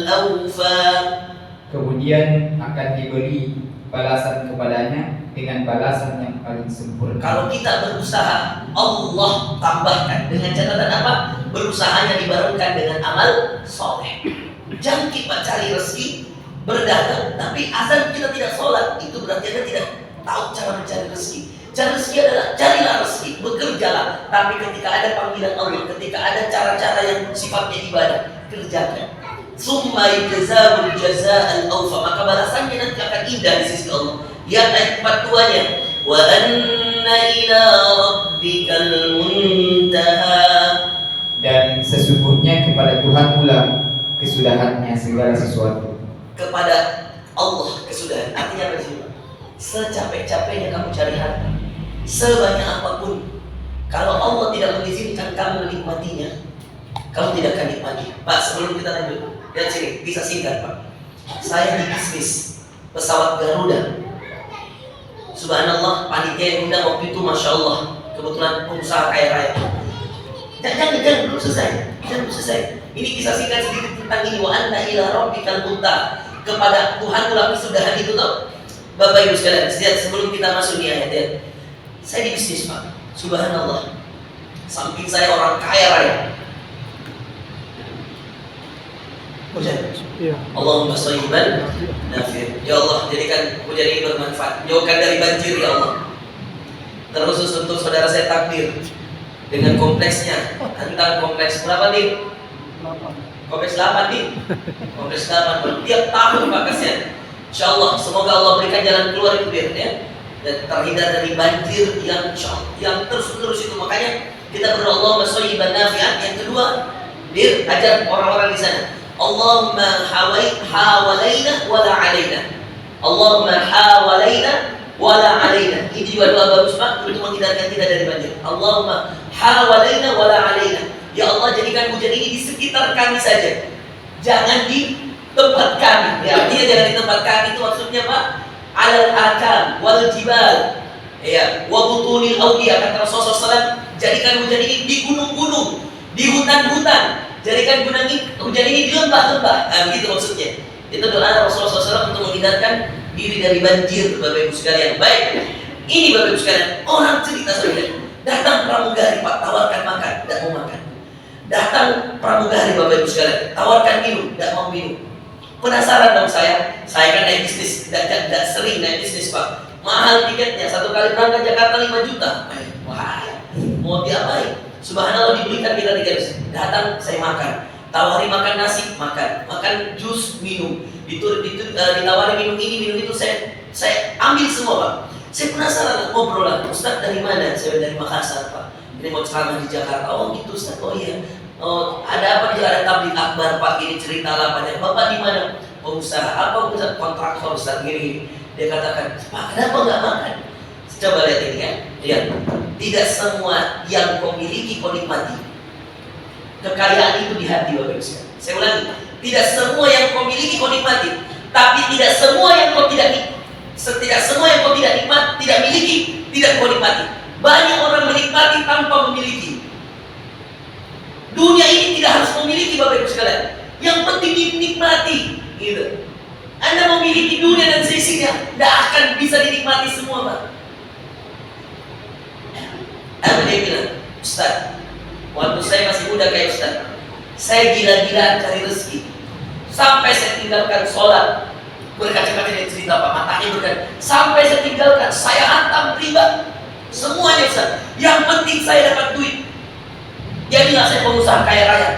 awfa. Kemudian akan diberi balasan kepadanya dengan balasan yang paling sempurna. Kalau kita berusaha, Allah tambahkan dengan catatan apa? Berusahanya dibarengkan dengan amal soleh. Jangan kita cari rezeki, berdagang, tapi asal kita tidak sholat, itu berarti Anda tidak tahu cara mencari rezeki. Cari rezeki adalah carilah rezeki, bekerjalah. Tapi ketika ada panggilan Allah, ketika ada cara-cara yang sifatnya ibadah, kerjakan. Summa yujzahul jazaa'al awfa, maka balasannya nanti akan indah di sisi Allah. Lihat ayat 42-nya. Wa anna ila rabbikal muntaha. Dan sesungguhnya kepada Tuhan pula kesudahannya segala sesuatu. Kepada Allah kesudahan. Artinya apa sih? Secapek-capeknya kamu cari harta, sebanyak apapun, kalau Allah tidak mengizinkan kamu menikmatinya, kamu tidak akan nikmati. Pak, sebelum kita lanjut, lihat sini, bisa singkat Pak. Saya di bisnis pesawat Garuda. Subhanallah, panitia yang undang waktu itu, masya Allah, kebetulan pengusaha kaya raya. Jangan belum selesai, Ini kisah singkat sedikit tentang ini. Wa anna ila rabbikal muntaha. Kepada Tuhan pula kesudahan itu toh. Bapak Ibu sekalian, lihat sebelum kita masuk di ayat ya. Saya di bisnis Pak, subhanallah. Samping saya orang kaya raya. Iya. Allahumma shayyiban nafi'. Ya Allah, jadikan hujan ini bermanfaat. Jauhkan dari banjir ya Allah. Terkhusus untuk saudara saya takdir dengan kompleksnya. Tentang kompleks berapa nih? Kompleks 8 nih. Kompleks 8 tiap tahun Pak kasihan. Insyaallah semoga Allah berikan jalan keluar itu biar ya, dan terhindar dari banjir yang terus-menerus itu. Makanya kita berdoa Allahumma shayyiban nafi'an. Yang kedua, dia ajar orang-orang di sana, Allahumma hawalaina wala alaina. Allahumma hawalaina wala alaina. Ini juga doa bagus Pak untuk menghindarkan kita dari banjir. Allahumma hawalaina wala alaina. Ya Allah, jadikan hujan ini di sekitar kami saja, jangan di tempat kami. Ya, dia jangan di tempat kami itu maksudnya Pak, alal akam wal jibal, ya, wa butunil awliya. Kata Rasulullah SAW, jadikan hujan ini di gunung-gunung, di hutan-hutan, jadikan hujan ini di lembah-lembah. Nah, begitu maksudnya. Itu doa Rasulullah SAW untuk menghindarkan diri dari banjir, Bapak Ibu sekalian. Baik, ini Bapak Ibu sekalian, orang cerita saja, datang pramugari Pak, tawarkan makan, tidak mau makan. Datang pramugari Bapak Ibu sekalian, tawarkan minum, tidak mau minum. Penasaran dong saya kan naik bisnis, tidak sering naik bisnis Pak. Mahal tiketnya, satu kali berangkat Jakarta 5 juta. Wah, mau diapain? Subhanallah, dibelikan kita tiket. Datang saya makan, tawari makan nasi, makan jus, minum. Ditawari minum ini, minum itu, saya ambil semua Pak. Saya penasaran, ngobrol lah, Ustaz dari mana? Saya dari Makassar Pak. Ini mau ceramah di Jakarta. Oh gitu Ustaz, oh iya. Oh, ada apa juga, ada tabligh akbar Pak, gini cerita lah banyak. Bapak di mana? Pengusaha apa? Pengusaha kontraktor Ustaz, gini. Dia katakan, Pak kenapa nggak makan? Coba lihat ini kan, lihat. Tidak semua yang kau miliki kau nikmati. Kekayaan itu di hati Bapak Ibu. Saya ulangi, tidak semua yang kau miliki kau nikmati, tapi tidak semua yang kau tidak miliki tidak kau nikmati. Banyak orang menikmati tanpa memiliki. Dunia ini tidak harus memiliki Bapak Ibu sekalian. Yang penting dinikmati, gitu. Anda memiliki dunia dan seisinya, tidak akan bisa dinikmati semua Pak. Ada dia bilang, Ustaz, waktu saya masih muda kayak Ustaz, saya gila-gilaan cari rezeki, sampai saya tinggalkan sholat. Berkaca-kaca dia cerita Pak, matanya berkaca. Sampai saya tinggalkan, saya hantam riba, semuanya Ustaz. Yang penting saya dapat duit. Jadilah saya pengusaha kaya raya.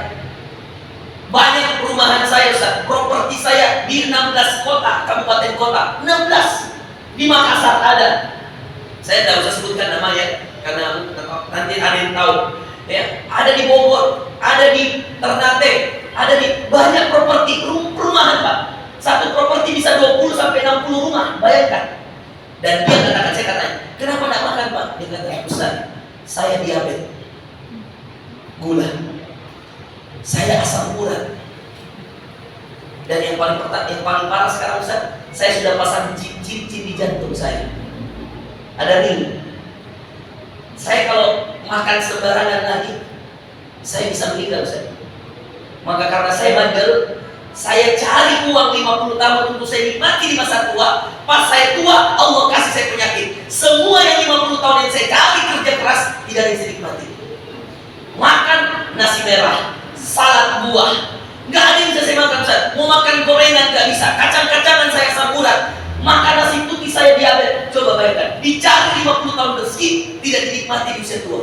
Banyak perumahan saya Ustaz, properti saya di 16 kota, kabupaten kota, 16. Di Makassar ada. Saya tidak usah sebutkan namanya karena nanti ada yang tahu. Ya, ada di Bogor, ada di Ternate, ada di banyak properti perumahan Pak. Satu properti bisa 20 sampai 60 rumah, bayangkan. Dan dia katakan, saya katanya, kenapa tidak makan Pak? Dia kata, Ustaz, saya diabetes, gula, saya asam urat, dan yang paling parah sekarang Ustaz, saya sudah pasang cincin di jantung saya, ada ring. Saya kalau makan sembarangan lagi, saya bisa meninggal Ustaz. Maka karena saya bandel, saya cari uang 50 tahun untuk saya nikmati di masa tua. Pas saya tua, Allah kasih saya penyakit. Semua yang 50 tahun yang saya cari kerja keras, tidak ada yang saya nikmati. Makan nasi merah, salad buah, nggak ada yang bisa saya makan Ustaz. Mau makan gorengan nggak bisa, kacang-kacangan saya asam urat, makan nasi putih saya diabetes. Coba bayangkan, dicari 50 tahun rezeki, tidak dinikmati di usia tua.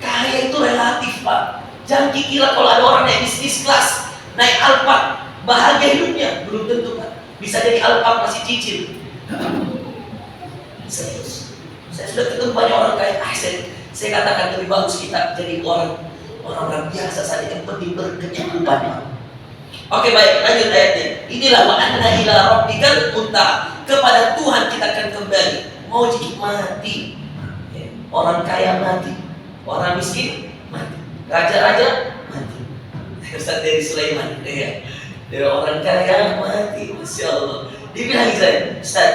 Kaya itu relatif Pak. Jangan kira kalau ada orang naik bisnis kelas, naik Alphard, bahagia hidupnya. Belum tentu Pak. Bisa jadi Alphard masih cicil. Serius. Saya sudah ketemu banyak orang kaya. Saya katakan lebih bagus kita jadi orang biasa saja, yang penting berkecukupan Pak. Oke baik, lanjut ayatnya. Inilah wa anna ila rabbikal muntaha. Kepada Tuhan kita akan kembali. Mau jadi mati, orang kaya mati, orang miskin mati, raja-raja mati. Ustaz dari Sulaiman, ya. Dari orang kaya mati, Masya Allah. Dia bilang saya,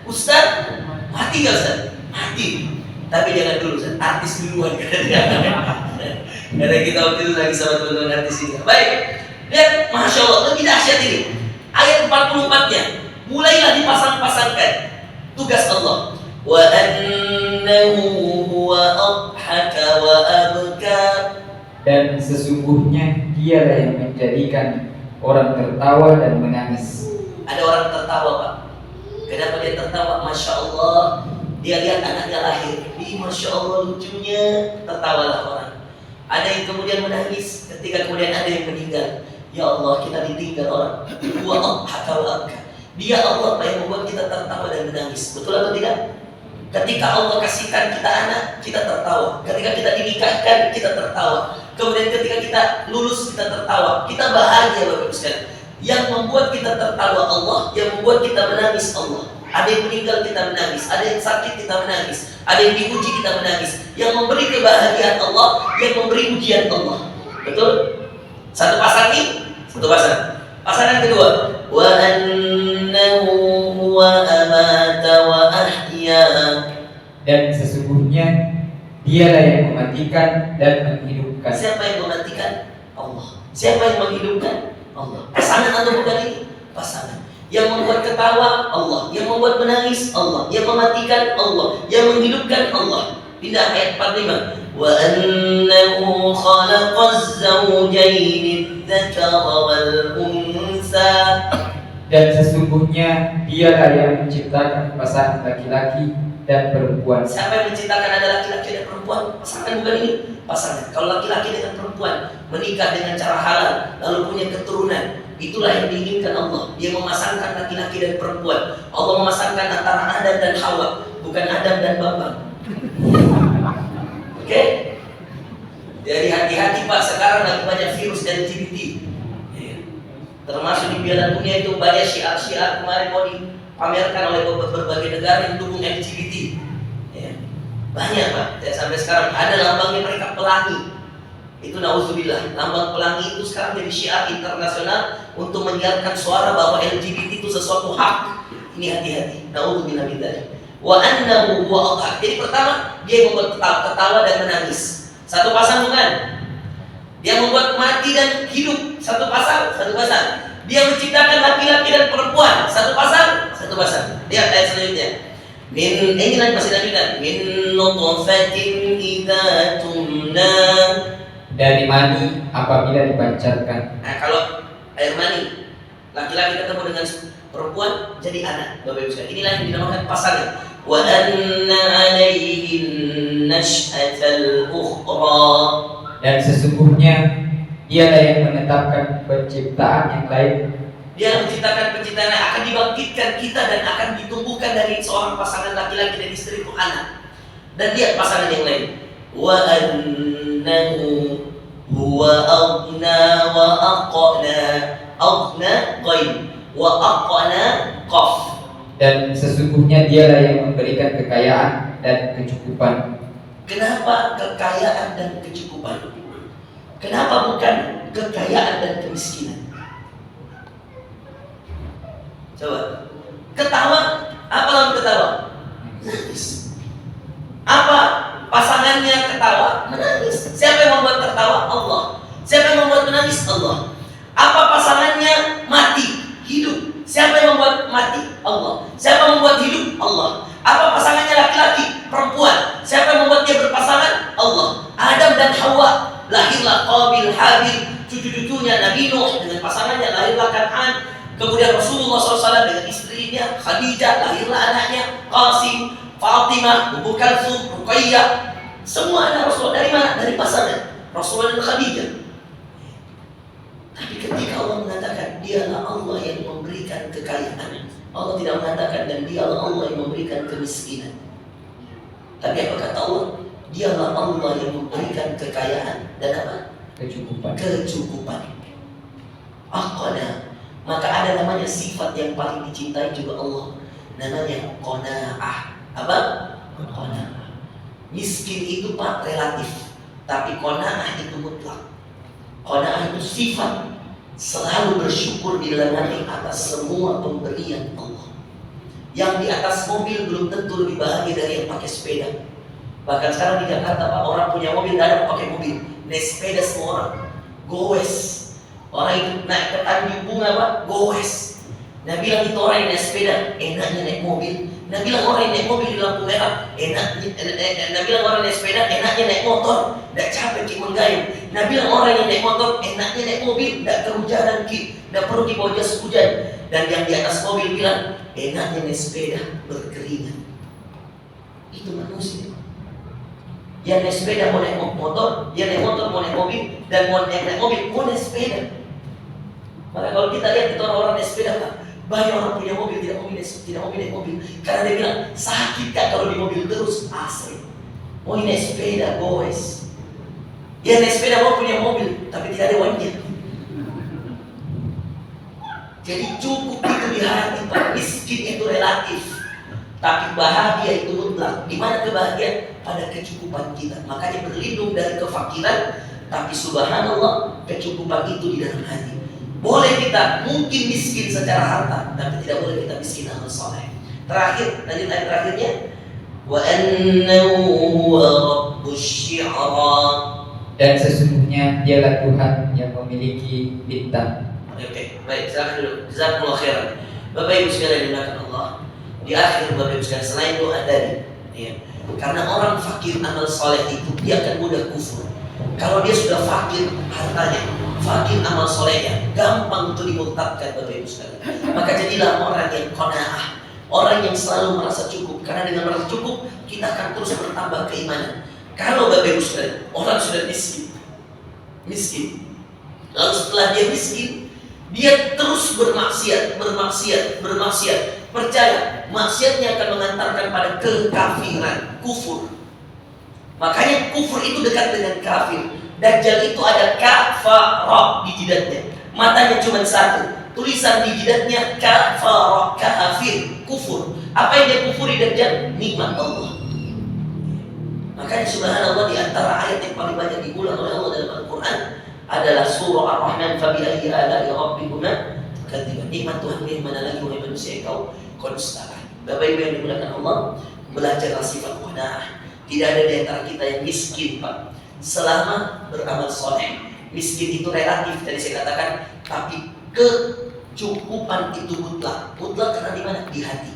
Ustaz, mati gak Ustaz? Mati. Tapi jangan dulu Ustaz, artis duluan. Karena kita waktu itu lagi sama teman-teman artis ini. Baik, lihat, Masya Allah, lebih dahsyat ini. Ayat 44-nya, mulailah dipasang-pasangkan tugas Allah. Wa annahu huwa adhaka wa abka. Dan sesungguhnya dialah yang menjadikan orang tertawa dan menangis. Ada orang tertawa Pak. Kenapa dia tertawa? Masya Allah, dia lihat anaknya lahir. Masya Allah lucunya, tertawalah orang. Ada yang kemudian menangis ketika kemudian ada yang meninggal. Ya Allah, kita ditinggal orang. Wa adhaka wa abka. Dia Allah yang membuat kita tertawa dan menangis. Betul atau tidak? Ketika Allah kasihkan kita anak, kita tertawa. Ketika kita dinikahkan, kita tertawa. Kemudian ketika kita lulus, kita tertawa. Kita bahagia Bapak Ibu sekalian. Yang membuat kita tertawa Allah, yang membuat kita menangis Allah. Ada yang meninggal kita menangis, ada yang sakit kita menangis, ada yang diuji kita menangis. Yang memberi kebahagiaan Allah, yang memberi ujian Allah. Betul? Satu pasang ini, satu pasang. Pasangan kedua, wa annahu huwa amata wa ahya. Dan sesungguhnya dialah yang mematikan dan menghidupkan. Siapa yang mematikan? Allah. Siapa yang menghidupkan? Allah. Pasangan atau bukan ini? Pasangan. Yang membuat ketawa Allah, yang membuat menangis Allah, yang mematikan Allah, yang menghidupkan Allah. Pindah ayat 45. Wa annahu khalaqaz zawjayn adh-dhakara wal unsa. Dan sesungguhnya dialah yang menciptakan pasangan laki-laki dan perempuan. Siapa yang menciptakan ada laki-laki dan perempuan? Pasangan bukan ini. Pasangan. Kalau laki-laki dengan perempuan menikah dengan cara halal lalu punya keturunan, itulah yang diinginkan Allah. Dia memasangkan laki-laki dan perempuan. Allah memasangkan antara Adam dan Hawa, bukan Adam dan Bambang. Oke? Jadi hati-hati Pak, sekarang lagi banyak virus dan LGBT. Termasuk di Piala Dunia itu banyak syiar-syiar kemarin mau dipamerkan oleh berbagai negara yang dukung LGBT. Banyak Pak, sampai sekarang ada lambangnya mereka pelangi. Itu na'udzubillah, lambang pelangi itu sekarang jadi syiar internasional untuk menyiarkan suara bahwa LGBT itu sesuatu hak. Ini hati-hati, na'udzubillah min dzalik. Wa annahu huwa adhak. Jadi pertama, dia membuat ketawa dan menangis. Satu pasang bukan? Dia membuat mati dan hidup. Satu pasang, satu pasang. Dia menciptakan laki-laki dan perempuan. Satu pasang, satu pasang. Lihat ayat selanjutnya. Ini masih lanjutan. Min nutfatin idza tumna. Dari mani apabila dipancarkan. Nah, kalau air mani, laki-laki ketemu dengan perempuan jadi anak. Bapak Ibu sekalian, inilah yang dinamakan pasangan. Wa anna 'alaihin nash'atal ukhra. Dan sesungguhnya dialah yang menetapkan penciptaan yang lain. Dia menciptakan penciptaan yang akan dibangkitkan kita dan akan ditumbuhkan dari seorang pasangan laki-laki dan istri itu anak. Dan dia pasangan yang lain. Wa annahu huwa aghna wa aqna. Aghna ghaib wa aqna qaf. Dan sesungguhnya dialah yang memberikan kekayaan dan kecukupan. Kenapa kekayaan dan kecukupan? Kenapa bukan kekayaan dan kemiskinan? Coba. Ketawa, apa lawan ketawa? Nangis. Apa pasangannya ketawa? Menangis. Siapa yang membuat tertawa? Allah. Siapa yang membuat menangis? Allah. Apa pasangannya mati? Hidup. Siapa yang membuat mati? Allah. Siapa yang membuat hidup? Allah. Apa pasangannya laki-laki? Perempuan. Siapa yang membuat dia berpasangan? Allah. Adam dan Hawa. Lahirlah Qabil, Habil, cucu-cucunya Nabi Nuh dengan pasangannya, lahirlah Kan'an. Kemudian Rasulullah SAW dengan istrinya Khadijah, lahirlah anaknya Qasim, Fatimah, Ummu Kalsum, Ruqayyah. Semua anak Rasul dari mana? Dari pasangan Rasulullah dan Khadijah. Tapi ketika Allah mengatakan dialah Allah yang memberikan kekayaan, Allah tidak mengatakan dan dialah Allah yang memberikan kemiskinan. Tapi apa kata Allah? Dialah Allah yang memberikan kekayaan dan apa? Kecukupan. Kecukupan. Aqna. Maka ada namanya sifat yang paling dicintai juga Allah. Namanya qanaah. Apa? Qanaah. Miskin itu Pak relatif, tapi qanaah itu mutlak. Qanaah itu sifat selalu bersyukur di dalam hati atas semua pemberian Allah. Yang di atas mobil belum tentu lebih bahagia dari yang pakai sepeda. Bahkan sekarang di Jakarta Pak, orang punya mobil tidak ada pakai mobil, naik sepeda semua orang, goes. Orang itu naik ke Tanjung Bunga Pak, goes. Nah bilang itu orang yang naik sepeda, enaknya naik mobil. Nah bilang orang yang naik mobil di lampu merah, enaknya. Nah bilang orang naik sepeda, enaknya naik motor, tidak capek ki menggayung. Nah bilang orang yang naik motor, enaknya naik mobil, tidak kehujanan ki, tidak perlu dibawa jas hujan. Dan yang di atas mobil bilang, enaknya naik sepeda berkeringat. Itu manusia. Yang naik sepeda mau naik motor, yang naik motor mau naik mobil, dan mau naik mobil mau naik sepeda. Maka kalau kita lihat itu orang-orang naik sepeda Pak, Banyak orang punya mobil, tidak mau naik mobil. Karena dia bilang, sakit Kak kalau di mobil terus, asli. Mau naik sepeda, boys. Ya naik sepeda mau punya mobil, tapi tidak ada uangnya. Jadi cukup itu di hati, Pak. Miskin itu relatif, tapi bahagia itu mutlak. Di mana kebahagiaan? Pada kecukupan kita. Makanya berlindung dari kefakiran, tapi subhanallah kecukupan itu di dalam hati. Boleh kita mungkin miskin secara harta, tapi tidak boleh kita miskin amal soleh. Terakhir, lanjut ayat terakhirnya. Wa annahu huwa rabbus syi'ra. Dan sesungguhnya dialah Tuhan yang memiliki bintang. Oke, baik, silakan dulu. Jazakumullah khairan. Bapak Ibu sekalian dimuliakan Allah. Di akhir Bapak Ibu sekalian selain doa tadi, ya. Karena orang fakir amal soleh itu dia akan mudah kufur. Kalau dia sudah fakir hartanya, fakir amal solehnya, gampang untuk dimurtadkan Bapak Ibu sekalian. Maka jadilah orang yang qanaah, orang yang selalu merasa cukup. Karena dengan merasa cukup, kita akan terus bertambah keimanan. Kalau Bapak Ibu sekalian, orang sudah miskin, lalu setelah dia miskin, dia terus bermaksiat. Percaya, maksiatnya akan mengantarkan pada kekafiran, kufur. Makanya kufur itu dekat dengan kafir. Dajjal itu ada kafarah di jidatnya. Matanya cuma satu. Tulisan di jidatnya kafarah, kafir, kufur. Apa yang dia kufuri Dajjal? Nikmat Allah. Makanya subhanallah di antara ayat yang paling banyak diulang oleh Allah dalam Al-Quran adalah surah Ar-Rahman. Fabi'ayyi ala'i rabbikuma tukadziban. Nikmat Tuhan di mana lagi wahai manusia kau dustakan. Bapak Ibu yang dimuliakan Allah, belajarlah sifat qanaah. Tidak ada di antara kita yang miskin, Pak, selama beramal soleh. Miskin itu relatif tadi saya katakan, tapi kecukupan itu mutlak. Mutlak karena di mana? Di hati.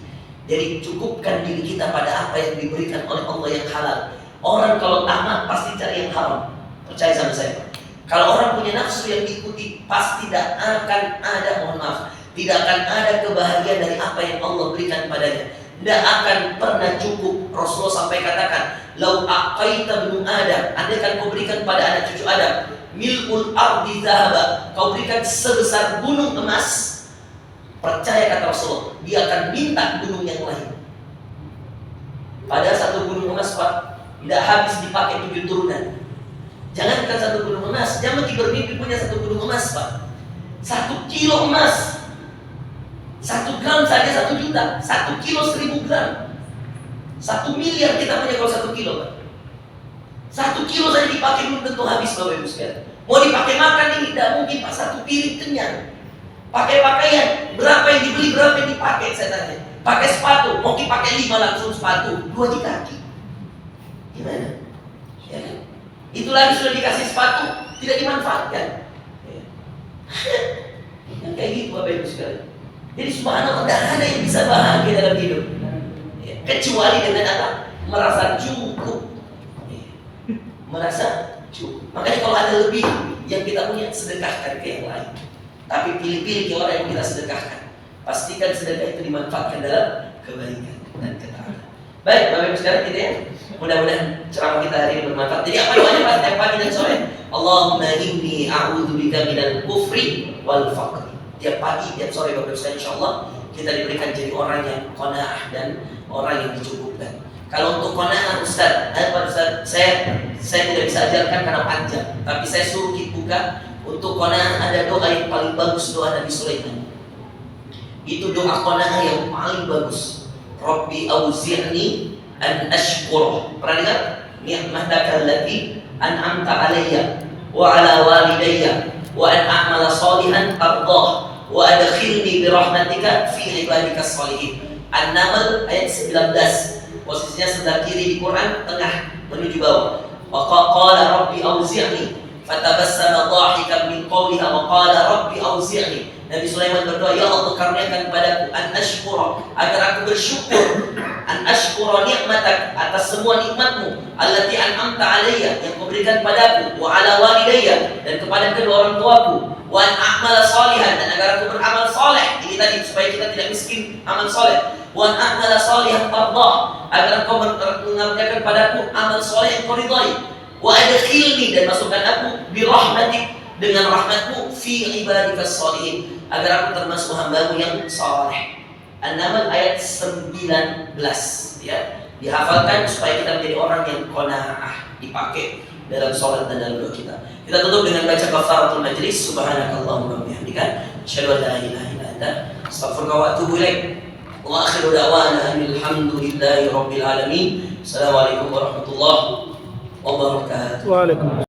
Jadi cukupkan diri kita pada apa yang diberikan oleh Allah yang halal. Orang kalau tamat pasti cari yang haram. Percaya sama saya, Pak. Kalau orang punya nafsu yang diikuti, pasti tidak akan ada, mohon maaf, tidak akan ada kebahagiaan dari apa yang Allah berikan padanya. Tidak akan pernah cukup. Rasulullah sampai katakan, "Lau aqaita ibnu Adam," andai kan kau berikan pada anak cucu Adam, "mil'ul ardi dhahaba," kau berikan sebesar gunung emas. Percaya kata Rasulullah, dia akan minta gunung yang lain. Padahal satu gunung emas, Pak, tidak habis dipakai 7 turunan. Jangankan satu gunung emas, jangan bermimpi punya satu gunung emas, Pak. 1 kilo emas, 1 gram saja 1 juta, 1 kilo 1000 gram, 1 miliar kita punya kalau 1 kilo, Pak. 1 kilo saja dipakai belum tentu habis, Bapak Ibu sekalian. Mau dipakai makan ini tidak mungkin, Pak. 1 piring kenyang. Pakai pakaian, berapa yang dibeli, berapa yang dipakai, saya tanya. Pakai sepatu, mau dipakai 5 langsung sepatu, 2 di kaki. Gimana? Ya kan? Itu lagi sudah dikasih sepatu, tidak dimanfaatkan. Ya. Yang kayak gitu Bapak Ibu sekalian. Jadi subhanallah, tidak ada yang bisa bahagia dalam hidup, ya, kecuali dengan apa? Merasa cukup. Ya. Merasa cukup. Makanya kalau ada lebih yang kita punya, sedekahkan ke yang lain. Tapi pilih-pilih ke orang yang kita sedekahkan. Pastikan sedekah itu dimanfaatkan dalam kebaikan dan ketaatan. Baik, Bapak Ibu sekalian, gitu ya. Mudah-mudahan ceramah kita hari ini bermanfaat. Jadi apa doanya Pak setiap pagi dan sore? Allahumma inni a'udzubika minal kufri wal faqri. Tiap pagi, tiap sore Bapak Ibu sekalian, insyaallah kita diberikan jadi orang yang qanaah dan orang yang dicukupkan. Kalau untuk qanaah Ustaz, saya tidak bisa ajarkan karena panjang, tapi saya suruh kita buka. Untuk qanaah ada doa yang paling bagus, doa Nabi Sulaiman. Itu doa qanaah yang paling bagus. Rabbi auzi'ni an ashkura. Pernah dengar? Ni'mataka allati an'amta alayya wa ala walidayya wa an a'mala salihan tardah wa adkhilni bi rahmatika fi ibadika shalihin. An-Naml ayat 19. Posisinya sebelah kiri di Quran, tengah menuju bawah. Wa qala rabbi auzi'ni fatabassama dhahikan min qawliha wa qala rabbi auzi'ni. Nabi Sulaiman berdoa, ya Allah karuniakan kepadaku an ashkura, agar aku bersyukur, an ashkura nikmatak, atas semua nikmatmu, allati an'amta alayya, yang kau berikan padaku, wa ala walidayya, dan kepada kedua orang tuaku, wa an a'mala salihan, dan agar aku beramal saleh. Ini tadi supaya kita tidak miskin, amal saleh. Wa an a'mala salihan tardah, agar kau mengerjakan padaku amal saleh yang kau ridai. Wa adkhilni, dan masukkan aku bi rahmatik, dengan rahmatmu fi ibadikas sholihin, agar aku termasuk hambamu yang saleh. An-Naml ayat 19 ya. Dihafalkan supaya kita menjadi orang yang qanaah, dipakai dalam sholat dan dalam doa kita. Kita tutup dengan baca kafaratul majlis. Subhanakallahumma wa bihamdika asyhadu an la ilaha illa anta astaghfiruka wa atubu ilaik. Wa akhiru da'wana alhamdulillahi rabbil alamin. Assalamualaikum warahmatullahi wabarakatuh. Waalaikumsalam.